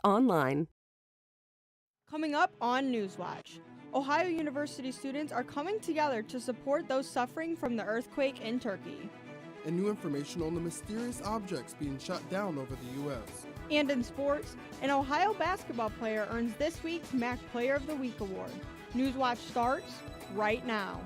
online. Coming up on Newswatch, Ohio University students are coming together to support those suffering from the earthquake in Turkey. And new information on the mysterious objects being shot down over the U.S. And in sports, an Ohio basketball player earns this week's MAC Player of the Week award. Newswatch starts right now.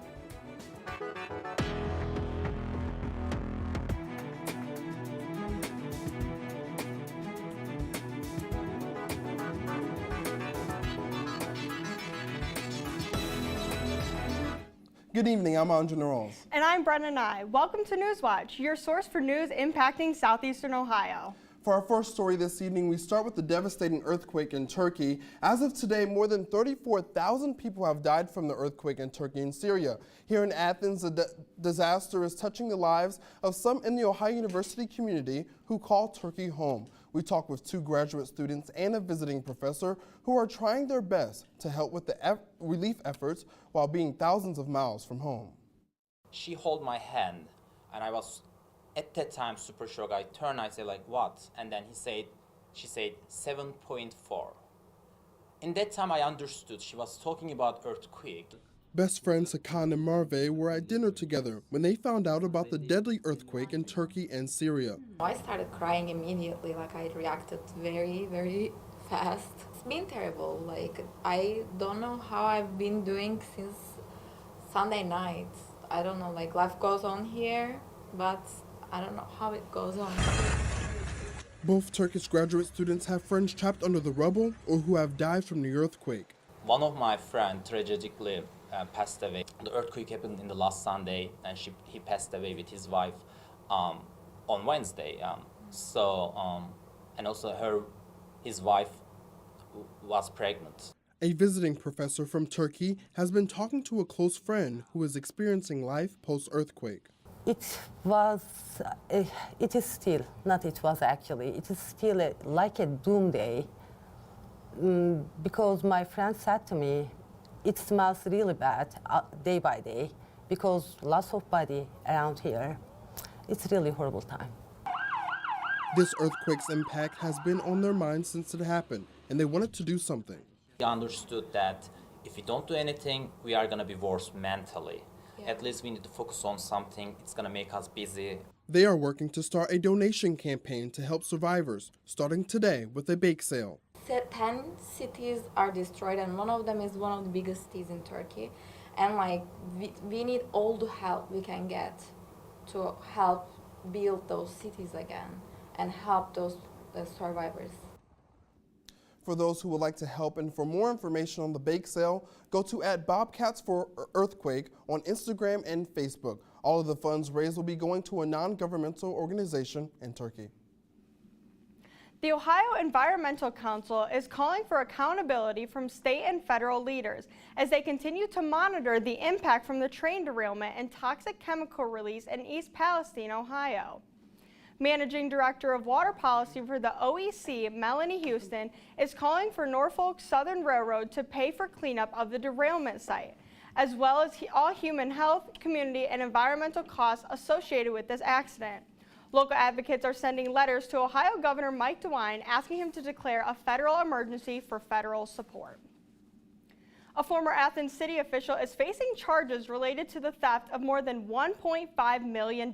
Good evening, I'm Andre Knowles. And I'm Brenna Nye. Welcome to Newswatch, your source for news impacting southeastern Ohio. For our first story this evening, we start with the devastating earthquake in Turkey. As of today, more than 34,000 people have died from the earthquake in Turkey and Syria. Here in Athens, the disaster is touching the lives of some in the Ohio University community who call Turkey home. We talked with 2 graduate students and a visiting professor who are trying their best to help with the relief efforts while being thousands of miles from home. She held my hand, and I was at that time super shocked. I turned, I said like, what? And then she said 7.4. In that time I understood she was talking about earthquake. Best friends Hakan and Marve were at dinner together when they found out about the deadly earthquake in Turkey and Syria. I started crying immediately, like I reacted very, very fast. It's been terrible. Like, I don't know how I've been doing since Sunday night. I don't know, like life goes on here, but I don't know how it goes on. Both Turkish graduate students have friends trapped under the rubble or who have died from the earthquake. One of my friends tragically passed away. The earthquake happened in the last Sunday, and he passed away with his wife on Wednesday. And also his wife was pregnant. A visiting professor from Turkey has been talking to a close friend who is experiencing life post-earthquake. It is still like a doomsday, because my friend said to me, it smells really bad day by day, because lots of body around here. It's really horrible time. This earthquake's impact has been on their minds since it happened, and they wanted to do something. We understood that if we don't do anything, we are going to be worse mentally. Yeah. At least we need to focus on something. It's going to make us busy. They are working to start a donation campaign to help survivors, starting today with a bake sale. 10 cities are destroyed, and one of them is one of the biggest cities in Turkey. And like we need all the help we can get to help build those cities again and help the survivors. For those who would like to help and for more information on the bake sale, go to @Bobcats4Earthquake on Instagram and Facebook. All of the funds raised will be going to a non-governmental organization in Turkey. The Ohio Environmental Council is calling for accountability from state and federal leaders as they continue to monitor the impact from the train derailment and toxic chemical release in East Palestine, Ohio. Managing Director of Water Policy for the OEC, Melanie Houston, is calling for Norfolk Southern Railroad to pay for cleanup of the derailment site, as well as all human health, community, and environmental costs associated with this accident. Local advocates are sending letters to Ohio Governor Mike DeWine asking him to declare a federal emergency for federal support. A former Athens city official is facing charges related to the theft of more than $1.5 million.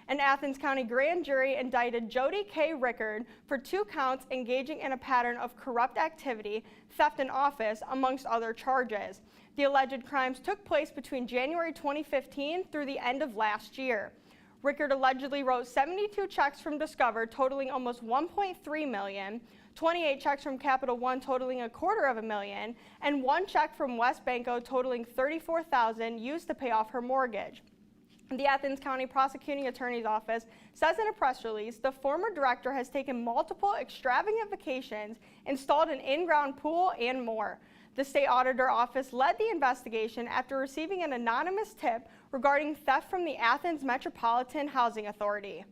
An Athens County grand jury indicted Jody K. Rickard for 2 counts engaging in a pattern of corrupt activity, theft in office, amongst other charges. The alleged crimes took place between January 2015 through the end of last year. Rickard allegedly wrote 72 checks from Discover totaling almost $1.3 million, 28 checks from Capital One totaling $250,000, and 1 check from West Banco totaling $34,000 used to pay off her mortgage. The Athens County Prosecuting Attorney's Office says in a press release, the former director has taken multiple extravagant vacations, installed an in-ground pool, and more. The State Auditor Office led the investigation after receiving an anonymous tip regarding theft from the Athens Metropolitan Housing Authority.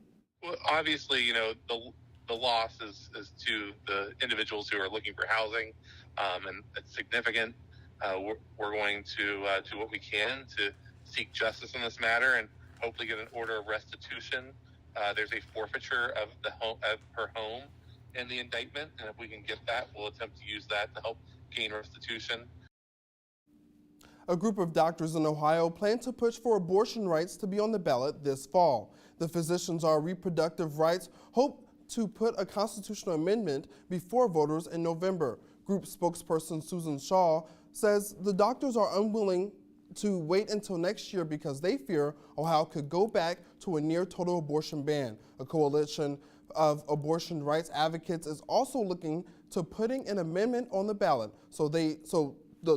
Well, obviously, you know, the loss is to the individuals who are looking for housing, and it's significant. We're going to do what we can to seek justice in this matter and hopefully get an order of restitution. There's a forfeiture of her home in the indictment, and if we can get that, we'll attempt to use that to help gain restitution. A group of doctors in Ohio plan to push for abortion rights to be on the ballot this fall. The Physicians Are Reproductive Rights hope to put a constitutional amendment before voters in November. Group spokesperson Susan Shaw says the doctors are unwilling to wait until next year because they fear Ohio could go back to a near total abortion ban. A coalition of abortion rights advocates is also looking to putting an amendment on the ballot, so the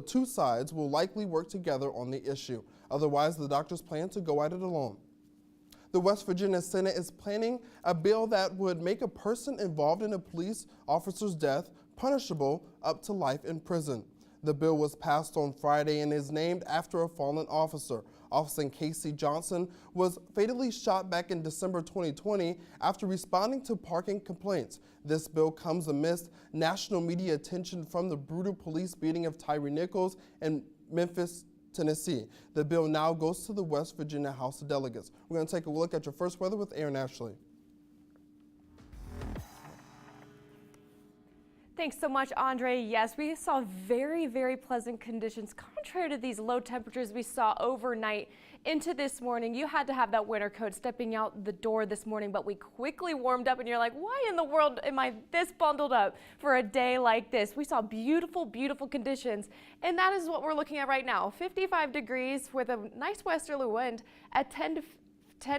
two sides will likely work together on the issue. Otherwise, the doctors plan to go at it alone. The West Virginia Senate is planning a bill that would make a person involved in a police officer's death punishable up to life in prison. The bill was passed on Friday and is named after a fallen officer. Officer Casey Johnson was fatally shot back in December 2020 after responding to parking complaints. This bill comes amidst national media attention from the brutal police beating of Tyree Nichols in Memphis, Tennessee. The bill now goes to the West Virginia House of Delegates. We're going to take a look at your first weather with Aaron Ashley. Thanks so much, Andre. Yes, we saw very, very pleasant conditions contrary to these low temperatures we saw overnight into this morning. You had to have that winter coat stepping out the door this morning, but we quickly warmed up and you're like, why in the world am I this bundled up for a day like this? We saw beautiful, beautiful conditions, and that is what we're looking at right now. 55 degrees with a nice westerly wind at 10 to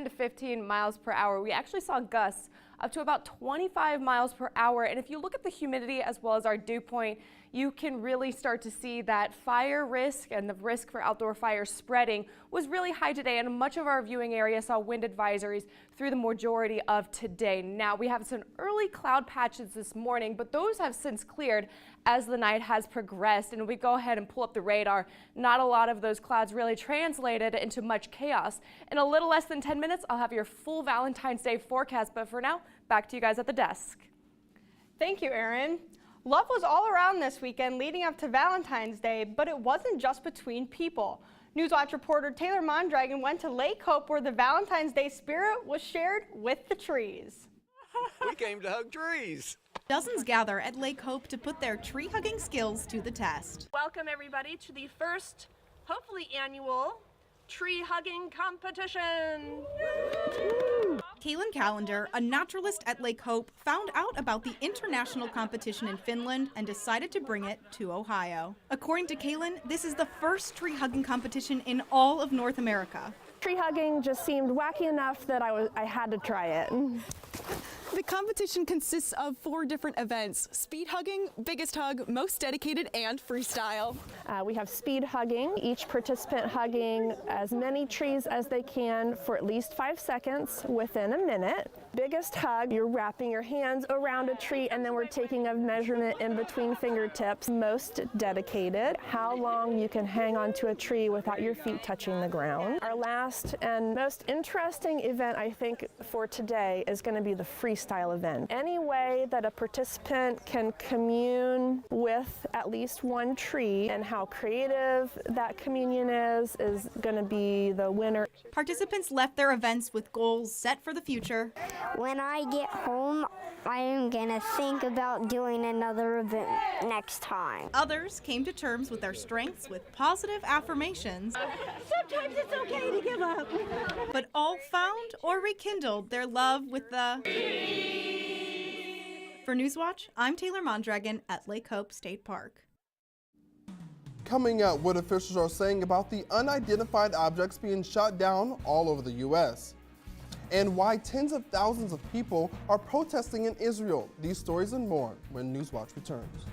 15 miles per hour. We actually saw gusts up to about 25 miles per hour. And if you look at the humidity as well as our dew point, you can really start to see that fire risk and the risk for outdoor fire spreading was really high today, and much of our viewing area saw wind advisories through the majority of today. Now, we have some early cloud patches this morning, but those have since cleared as the night has progressed. And we go ahead and pull up the radar. Not a lot of those clouds really translated into much chaos. In a little less than 10 minutes, I'll have your full Valentine's Day forecast, but for now, back to you guys at the desk. Thank you, Erin. Love was all around this weekend leading up to Valentine's Day, but it wasn't just between people. Newswatch reporter Taylor Mondragon went to Lake Hope where the Valentine's Day spirit was shared with the trees. We came to hug trees. Dozens gather at Lake Hope to put their tree-hugging skills to the test. Welcome everybody to the first, hopefully annual, tree hugging competition. Kaylin Callender, a naturalist at Lake Hope, found out about the international competition in Finland and decided to bring it to Ohio. According to Kaylin, this is the first tree hugging competition in all of North America. Tree hugging just seemed wacky enough that I had to try it. The competition consists of 4 different events: speed hugging, biggest hug, most dedicated, and freestyle. We have speed hugging, each participant hugging as many trees as they can for at least 5 seconds within a minute. Biggest hug, you're wrapping your hands around a tree and then we're taking a measurement in between fingertips. Most dedicated, how long you can hang onto a tree without your feet touching the ground. Our last and most interesting event, I think, for today is going to be the freestyle event. Any way that a participant can commune with at least one tree and how creative that communion is going to be the winner. Participants left their events with goals set for the future. When I get home, I am going to think about doing another event next time. Others came to terms with their strengths with positive affirmations. Sometimes it's okay to give up. But all found or rekindled their love with the... For Newswatch, I'm Taylor Mondragon at Lake Hope State Park. Coming up, what officials are saying about the unidentified objects being shot down all over the U.S. and why tens of thousands of people are protesting in Israel. These stories and more when Newswatch returns.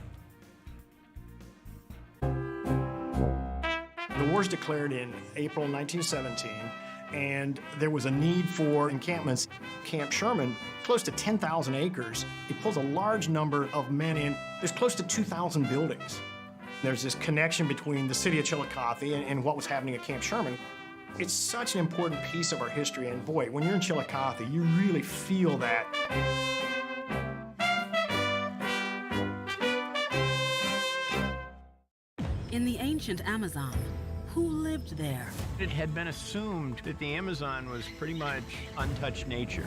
The war was declared in April 1917, and there was a need for encampments. Camp Sherman, close to 10,000 acres. It pulls a large number of men in. There's close to 2,000 buildings. There's this connection between the city of Chillicothe and what was happening at Camp Sherman. It's such an important piece of our history, and boy, when you're in Chillicothe, you really feel that. In the ancient Amazon, Who lived there? It had been assumed that the Amazon was pretty much untouched nature.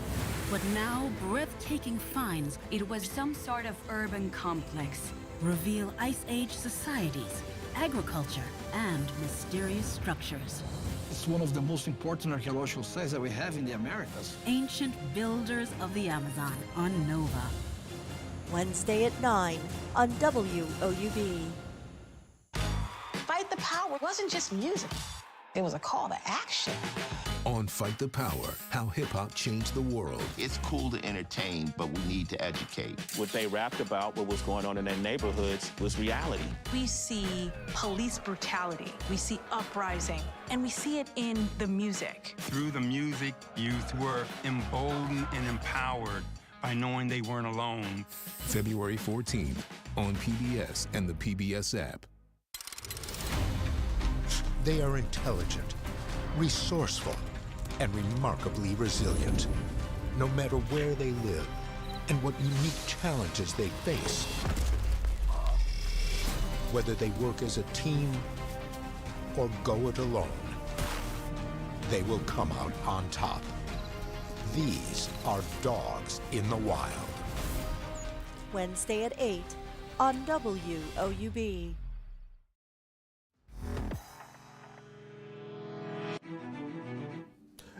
But now, breathtaking finds it was some sort of urban complex. Reveal Ice Age societies, agriculture, and mysterious structures. It's one of the most important archaeological sites that we have in the Americas. Ancient builders of the Amazon on Nova. Wednesday at 9 on WOUB. Fight the Power wasn't just music. It was a call to action. On Fight the Power, how hip-hop changed the world. It's cool to entertain, but we need to educate. What they rapped about, what was going on in their neighborhoods, was reality. We see police brutality, we see uprising, and we see it in the music. Through the music, youth were emboldened and empowered by knowing they weren't alone. February 14th on PBS and the PBS app. They are intelligent, resourceful, and remarkably resilient, no matter where they live and what unique challenges they face. Whether they work as a team or go it alone, they will come out on top. These are dogs in the wild. Wednesday at 8 on WOUB.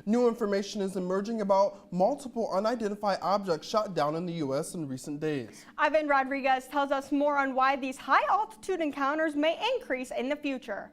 New information is emerging about multiple unidentified objects shot down in the U.S. in recent days. Ivan Rodriguez tells us more on why these high-altitude encounters may increase in the future.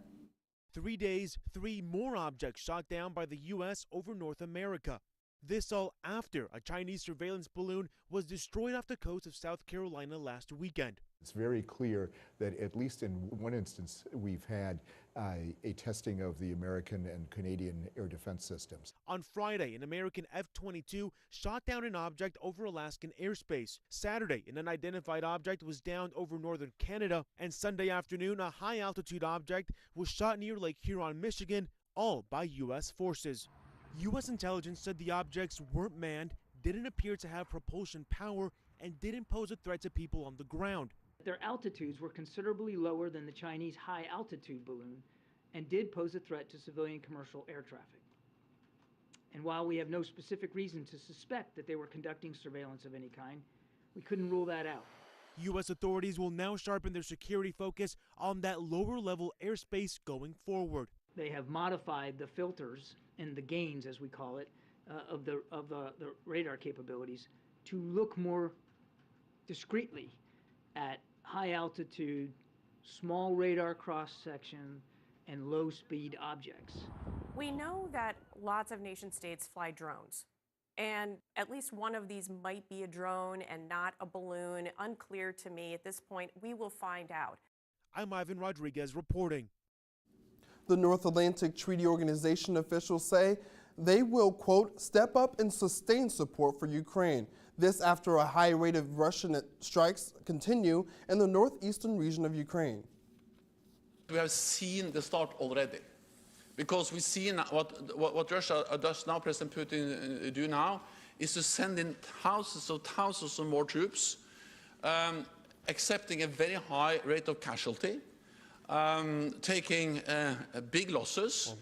3 days, 3 more objects shot down by the U.S. over North America. This all after a Chinese surveillance balloon was destroyed off the coast of South Carolina last weekend. It's very clear that at least in one instance, we've had a testing of the American and Canadian air defense systems. On Friday, an American F-22 shot down an object over Alaskan airspace. Saturday, an unidentified object was downed over northern Canada. And Sunday afternoon, a high-altitude object was shot near Lake Huron, Michigan, all by U.S. forces. U.S. intelligence said the objects weren't manned, didn't appear to have propulsion power, and didn't pose a threat to people on the ground. Their altitudes were considerably lower than the Chinese high-altitude balloon and did pose a threat to civilian commercial air traffic. And while we have no specific reason to suspect that they were conducting surveillance of any kind, we couldn't rule that out. U.S. authorities will now sharpen their security focus on that lower-level airspace going forward. They have modified the filters and the gains, as we call it, of the radar capabilities to look more discreetly at high altitude, small radar cross-section, and low-speed objects. We know that lots of nation states fly drones, and at least one of these might be a drone and not a balloon. Unclear to me at this point. We will find out. I'm Ivan Rodriguez reporting. The North Atlantic Treaty Organization officials say they will, quote, step up and sustain support for Ukraine. This after a high rate of Russian strikes continue in the northeastern region of Ukraine. We have seen the start already, because we see what Russia does now, President Putin do now, is to send in thousands of more troops, accepting a very high rate of casualty, taking big losses,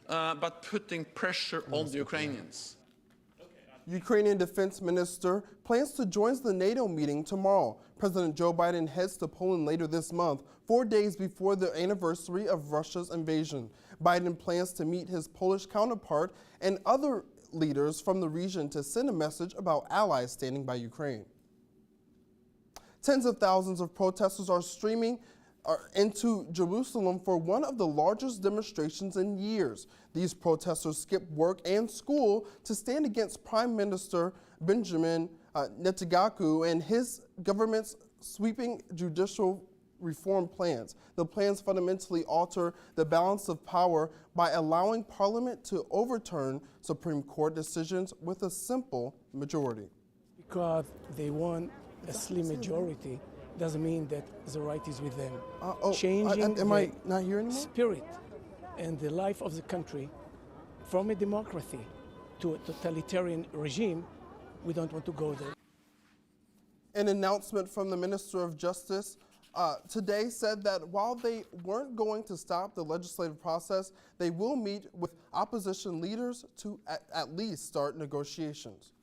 but putting pressure on the Ukrainians. Ukrainian Defense Minister plans to join the NATO meeting tomorrow. President Joe Biden heads to Poland later this month, 4 days before the anniversary of Russia's invasion. Biden plans to meet his Polish counterpart and other leaders from the region to send a message about allies standing by Ukraine. Tens of thousands of protesters are streaming into Jerusalem for one of the largest demonstrations in years. These protesters skipped work and school to stand against Prime Minister Benjamin Netanyahu and his government's sweeping judicial reform plans. The plans fundamentally alter the balance of power by allowing Parliament to overturn Supreme Court decisions with a simple majority. Because they want a slim majority doesn't mean that the right is with them. Changing am I not here anymore? Spirit and the life of the country from a democracy to a totalitarian regime, we don't want to go there. An announcement from the Minister of Justice today said that while they weren't going to stop the legislative process, they will meet with opposition leaders to at least start negotiations.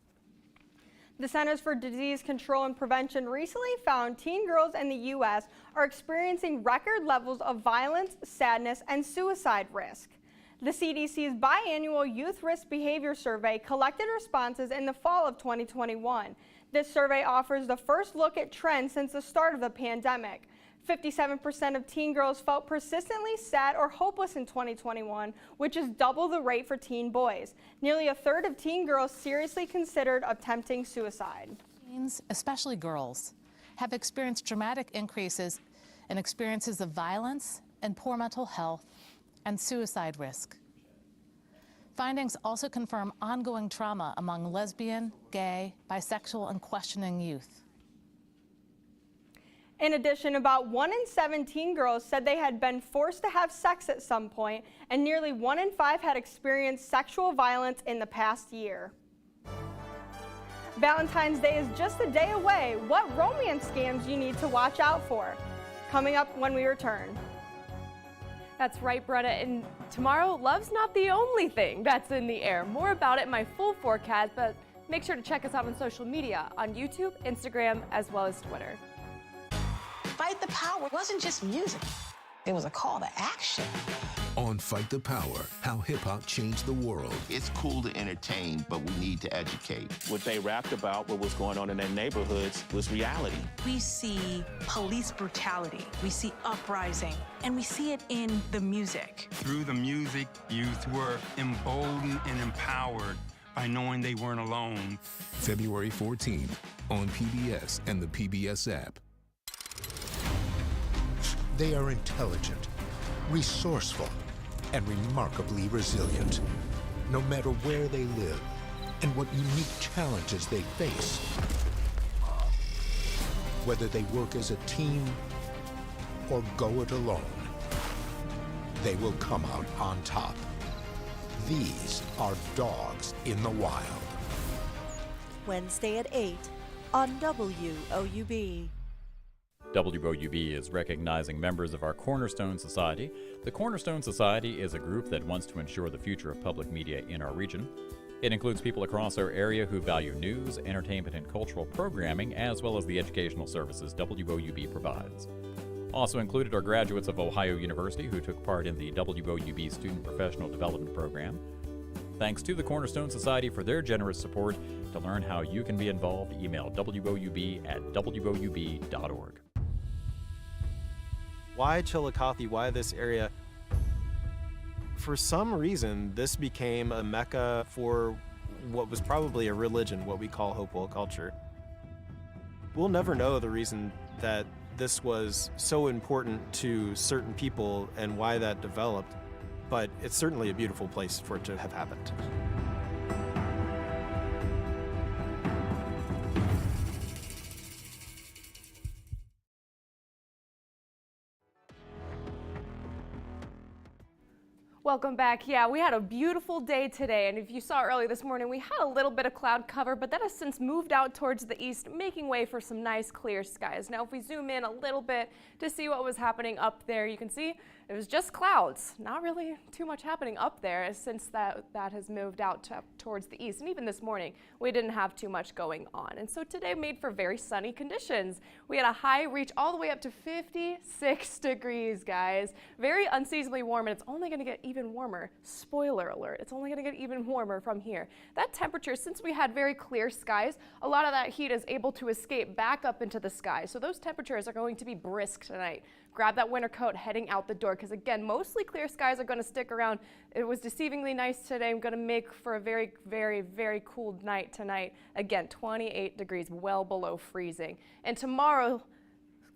The Centers for Disease Control and Prevention recently found teen girls in the U.S. are experiencing record levels of violence, sadness, and suicide risk. The CDC's biannual Youth Risk Behavior Survey collected responses in the fall of 2021. This survey offers the first look at trends since the start of the pandemic. 57% of teen girls felt persistently sad or hopeless in 2021, which is double the rate for teen boys. Nearly a third of teen girls seriously considered attempting suicide. Teens, especially girls, have experienced dramatic increases in experiences of violence and poor mental health and suicide risk. Findings also confirm ongoing trauma among lesbian, gay, bisexual, and questioning youth. In addition, about 1 in 7 teen girls said they had been forced to have sex at some point, and nearly 1 in 5 had experienced sexual violence in the past year. Valentine's Day is just a day away. What romance scams you need to watch out for? Coming up when we return. That's right, Bretta, and tomorrow, love's not the only thing that's in the air. More about it in my full forecast, but make sure to check us out on social media, on YouTube, Instagram, as well as Twitter. Fight the Power wasn't just music. It was a call to action. On Fight the Power, how hip-hop changed the world. It's cool to entertain, but we need to educate. What they rapped about, what was going on in their neighborhoods, was reality. We see police brutality, we see uprising, and we see it in the music. Through the music, youth were emboldened and empowered by knowing they weren't alone. February 14th on PBS and the PBS app. They are intelligent, resourceful, and remarkably resilient. No matter where they live and what unique challenges they face. Whether they work as a team or go it alone, they will come out on top. These are Dogs in the Wild. Wednesday at 8 on WOUB. WOUB is recognizing members of our Cornerstone Society. The Cornerstone Society is a group that wants to ensure the future of public media in our region. It includes people across our area who value news, entertainment, and cultural programming, as well as the educational services WOUB provides. Also included are graduates of Ohio University who took part in the WOUB Student Professional Development Program. Thanks to the Cornerstone Society for their generous support. To learn how you can be involved, email woub@woub.org. Why Chillicothe? Why this area? For some reason, this became a mecca for what was probably a religion, what we call Hopewell culture. We'll never know the reason that this was so important to certain people and why that developed, but it's certainly a beautiful place for it to have happened. Welcome back. Yeah, we had a beautiful day today, and if you saw early this morning, we had a little bit of cloud cover, but that has since moved out towards the east, making way for some nice clear skies. Now, if we zoom in a little bit to see what was happening up there, you can see it was just clouds. Not really too much happening up there since that has moved out towards the east. And even this morning, we didn't have too much going on. And so today made for very sunny conditions. We had a high reach all the way up to 56 degrees, guys. Very unseasonably warm, and it's only going to get even warmer. Spoiler alert, it's only going to get even warmer from here. That temperature, since we had very clear skies, a lot of that heat is able to escape back up into the sky. So those temperatures are going to be brisk tonight. Grab that winter coat heading out the door, because again, mostly clear skies are going to stick around. It was deceivingly nice today. I'm going to make for a very, very, very cool night tonight. Again, 28 degrees, well below freezing. And tomorrow,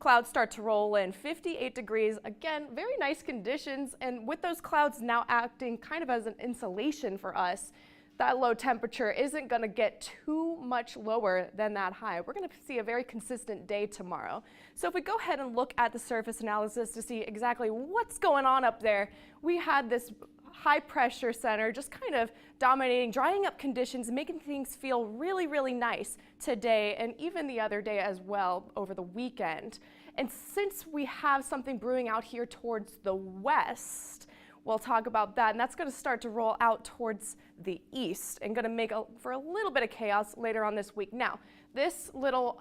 clouds start to roll in, 58 degrees. Again, very nice conditions. And with those clouds now acting kind of as an insulation for us, that low temperature isn't going to get too much lower than that high. We're going to see a very consistent day tomorrow. So if we go ahead and look at the surface analysis to see exactly what's going on up there, we had this high pressure center just kind of dominating, drying up conditions, making things feel really, really nice today and even the other day as well over the weekend. And since we have something brewing out here towards the west, we'll talk about that, and that's going to start to roll out towards the east and going to make for a little bit of chaos later on this week. Now, this little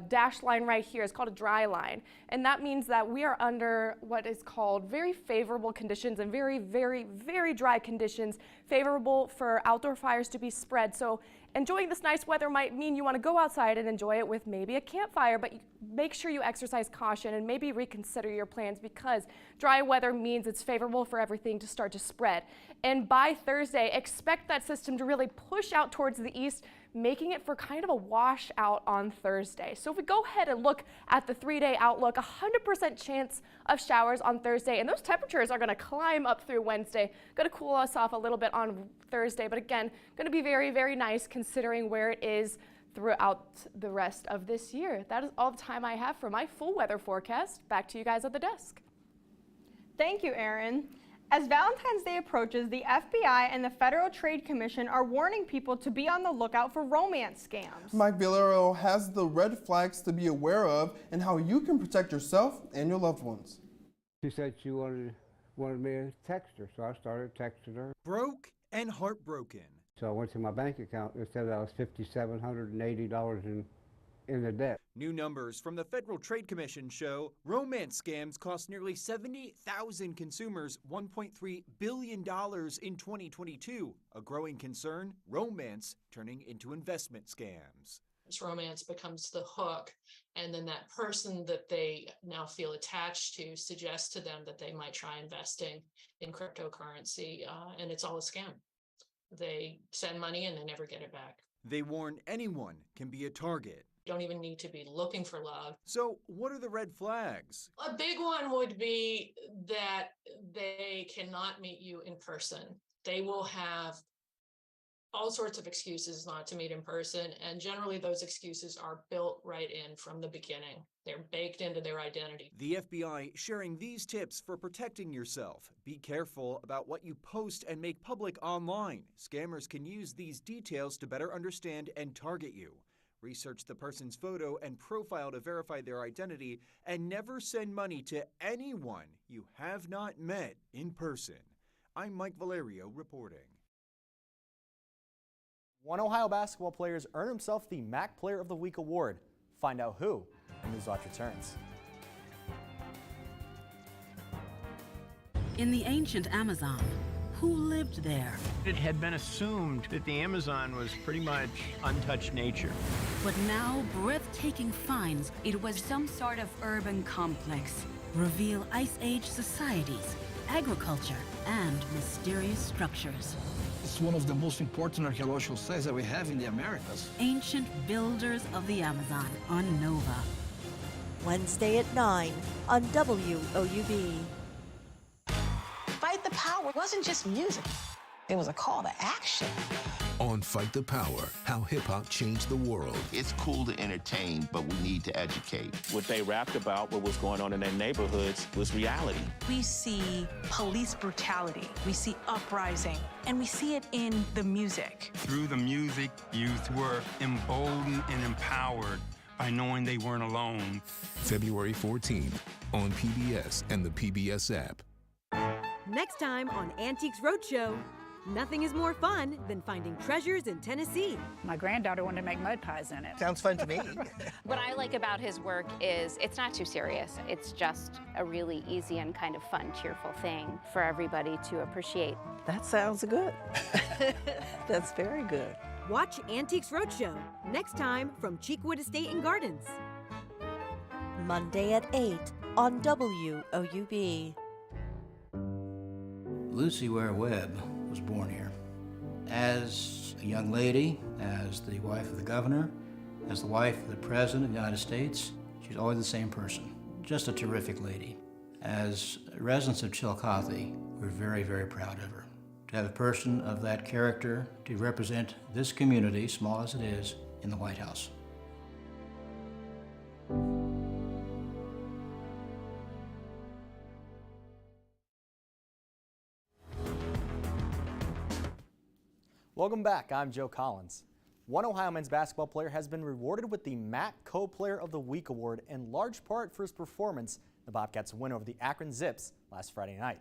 dashed line right here is called a dry line, and that means that we are under what is called very favorable conditions and very, very, very dry conditions, favorable for outdoor fires to be spread. So enjoying this nice weather might mean you want to go outside and enjoy it with maybe a campfire, but make sure you exercise caution and maybe reconsider your plans, because dry weather means it's favorable for everything to start to spread. And by Thursday, expect that system to really push out towards the east, making it for kind of a washout on Thursday. So if we go ahead and look at the 3-day outlook, 100% chance of showers on Thursday, and those temperatures are going to climb up through Wednesday. Going to cool us off a little bit on Thursday, but again, going to be very, very nice considering where it is throughout the rest of this year. That is all the time I have for my full weather forecast. Back to you guys at the desk. Thank you, Erin. As Valentine's Day approaches, the FBI and the Federal Trade Commission are warning people to be on the lookout for romance scams. Mike Villarreal has the red flags to be aware of and how you can protect yourself and your loved ones. She said she wanted me to text her, so I started texting her. Broke and heartbroken. So I went to my bank account and it said I was $5,780 in the debt. New numbers from the Federal Trade Commission show romance scams cost nearly 70,000 consumers $1.3 billion in 2022. A growing concern, romance turning into investment scams. Romance becomes the hook, and then that person that they now feel attached to suggests to them that they might try investing in cryptocurrency, and it's all a scam. They send money and they never get it back. They warn anyone can be a target. You don't even need to be looking for love. So what are the red flags? A big one would be that they cannot meet you in person. They will have all sorts of excuses not to meet in person, and generally those excuses are built right in from the beginning. They're baked into their identity. The FBI sharing these tips for protecting yourself. Be careful about what you post and make public online. Scammers can use these details to better understand and target you. Research the person's photo and profile to verify their identity, and never send money to anyone you have not met in person. I'm Mike Valerio reporting. One Ohio basketball player has earned himself the MAC Player of the Week award. Find out who when Newswatch returns. In the ancient Amazon, who lived there? It had been assumed that the Amazon was pretty much untouched nature. But now breathtaking finds it was some sort of urban complex reveal Ice Age societies, agriculture, and mysterious structures. It's one of the most important archaeological sites that we have in the Americas. Ancient Builders of the Amazon on Nova. Wednesday at 9 on WOUB. Fight the Power wasn't just music. It was a call to action. On Fight the Power, how hip-hop changed the world. It's cool to entertain, but we need to educate. What they rapped about, what was going on in their neighborhoods, was reality. We see police brutality, we see uprising, and we see it in the music. Through the music, youth were emboldened and empowered by knowing they weren't alone. February 14th on PBS and the PBS app. Next time on Antiques Roadshow, nothing is more fun than finding treasures in Tennessee. My granddaughter wanted to make mud pies in it. Sounds fun to me. What I like about his work is it's not too serious. It's just a really easy and kind of fun, cheerful thing for everybody to appreciate. That sounds good. That's very good. Watch Antiques Roadshow next time from Cheekwood Estate and Gardens. Monday at 8 on WOUB. Lucy Ware Webb was born here. As a young lady, as the wife of the governor, as the wife of the president of the United States, she's always the same person. Just a terrific lady. As residents of Chillicothe, we're very, very proud of her. To have a person of that character to represent this community, small as it is, in the White House. Welcome back, I'm Joe Collins. One Ohio men's basketball player has been rewarded with the MAC Co-Player of the Week award in large part for his performance in the Bobcats' win over the Akron Zips last Friday night.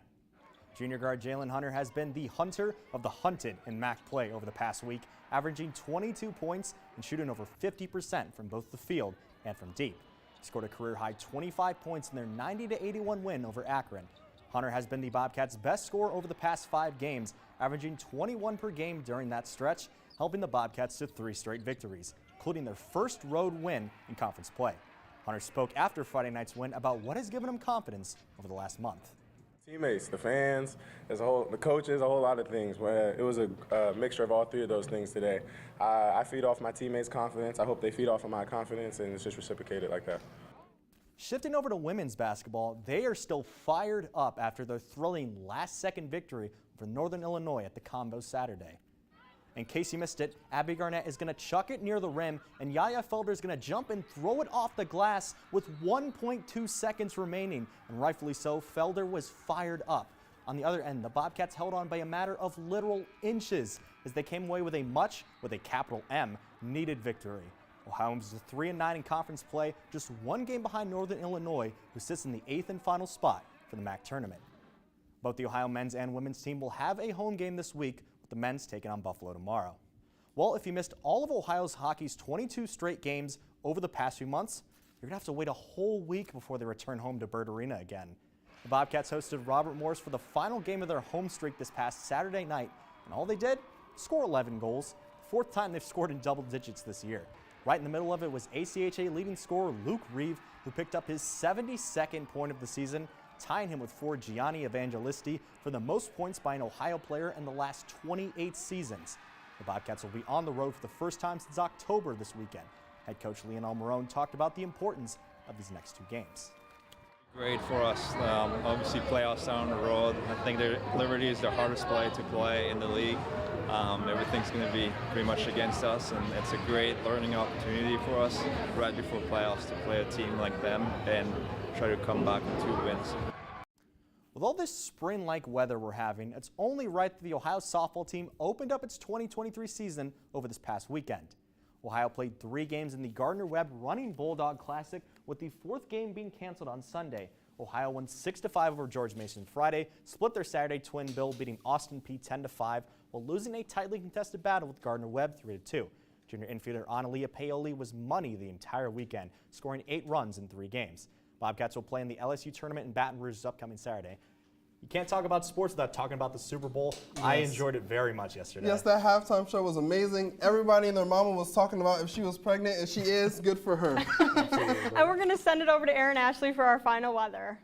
Junior guard Jalen Hunter has been the hunter of the hunted in MAC play over the past week, averaging 22 points and shooting over 50% from both the field and from deep. He scored a career-high 25 points in their 90-81 win over Akron. Hunter has been the Bobcats' best scorer over the past 5 games, averaging 21 per game during that stretch, helping the Bobcats to 3 straight victories, including their first road win in conference play. Hunter spoke after Friday night's win about what has given him confidence over the last month. Teammates, the fans, as a whole, the coaches, a whole lot of things. It was a mixture of all 3 of those things today. I feed off my teammates' confidence. I hope they feed off of my confidence, and it's just reciprocated like that. Shifting over to women's basketball, they are still fired up after their thrilling last-second victory over Northern Illinois at the Combo Saturday. In case you missed it, Abby Garnett is going to chuck it near the rim, and Yaya Felder is going to jump and throw it off the glass with 1.2 seconds remaining, and rightfully so, Felder was fired up. On the other end, the Bobcats held on by a matter of literal inches as they came away with a capital M, needed victory. Ohio is 3-9 in conference play, just 1 game behind Northern Illinois, who sits in the 8th and final spot for the MAC tournament. Both the Ohio men's and women's team will have a home game this week, the men's taking on Buffalo tomorrow. Well, if you missed all of Ohio's hockey's 22 straight games over the past few months, you're going to have to wait a whole week before they return home to Bird Arena again. The Bobcats hosted Robert Morris for the final game of their home streak this past Saturday night, and all they did, score 11 goals, the 4th time they've scored in double digits this year. Right in the middle of it was ACHA leading scorer Luke Reeve, who picked up his 72nd point of the season, tying him with forward Gianni Evangelisti for the most points by an Ohio player in the last 28 seasons. The Bobcats will be on the road for the first time since October this weekend. Head coach Lionel Marone talked about the importance of these next 2 games. Great for us. Obviously, playoffs down the road. I think Liberty is the hardest play to play in the league. Everything's going to be pretty much against us, and it's a great learning opportunity for us right before playoffs to play a team like them and try to come back with 2 wins. With all this spring-like weather we're having, it's only right that the Ohio softball team opened up its 2023 season over this past weekend. Ohio played 3 games in the Gardner-Webb Running Bulldog Classic, with the 4th game being canceled on Sunday. Ohio won 6-5 over George Mason Friday, split their Saturday twin bill, beating Austin Peay 10-5, while losing a tightly contested battle with Gardner-Webb 3-2. Junior infielder Analia Paoli was money the entire weekend, scoring 8 runs in 3 games. Bobcats will play in the LSU tournament in Baton Rouge this upcoming Saturday. You can't talk about sports without talking about the Super Bowl. Yes. I enjoyed it very much yesterday. Yes, that halftime show was amazing. Everybody and their mama was talking about if she was pregnant, and she is, good for her. And we're going to send it over to Aaron Ashley for our final weather.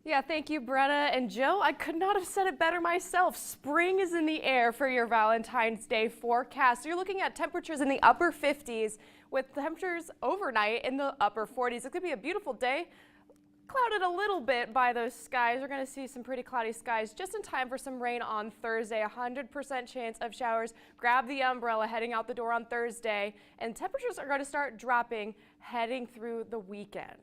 Yeah, thank you, Brenna. And Joe, I could not have said it better myself. Spring is in the air for your Valentine's Day forecast. You're looking at temperatures in the upper 50s with temperatures overnight in the upper 40s. It's going to be a beautiful day. Clouded a little bit by those skies. We're going to see some pretty cloudy skies just in time for some rain on Thursday. 100% chance of showers. Grab the umbrella heading out the door on Thursday. And temperatures are going to start dropping heading through the weekend.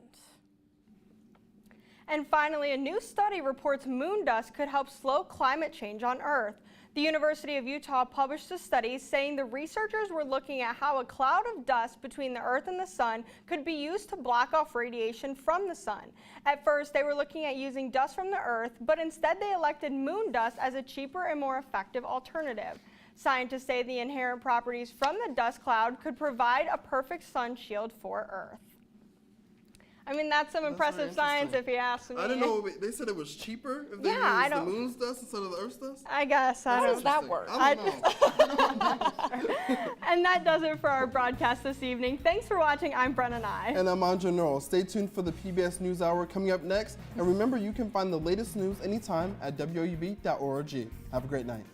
And finally, a new study reports moon dust could help slow climate change on Earth. The University of Utah published a study saying the researchers were looking at how a cloud of dust between the Earth and the sun could be used to block off radiation from the sun. At first, they were looking at using dust from the Earth, but instead they elected moon dust as a cheaper and more effective alternative. Scientists say the inherent properties from the dust cloud could provide a perfect sun shield for Earth. I mean, that's some impressive science if you ask me. I didn't know, they said it was cheaper if they used the moon's dust instead of the Earth's dust? I guess. How does that work? I don't know. And that does it for our broadcast this evening. Thanks for watching. I'm Brenna Nye. And I'm Andra Norrell. Stay tuned for the PBS NewsHour coming up next. And remember, you can find the latest news anytime at WOUB.org. Have a great night.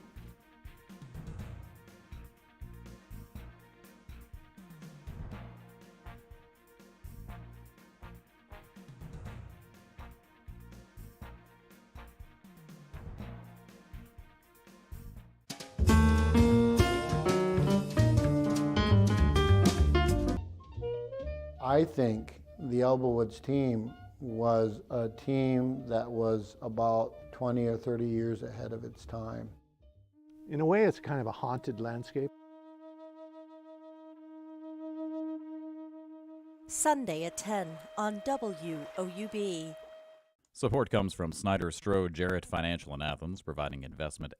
I think the Elbowoods team was a team that was about 20 or 30 years ahead of its time. In a way, it's kind of a haunted landscape. Sunday at 10 on WOUB. Support comes from Snyder Strode Jarrett Financial in Athens, providing investment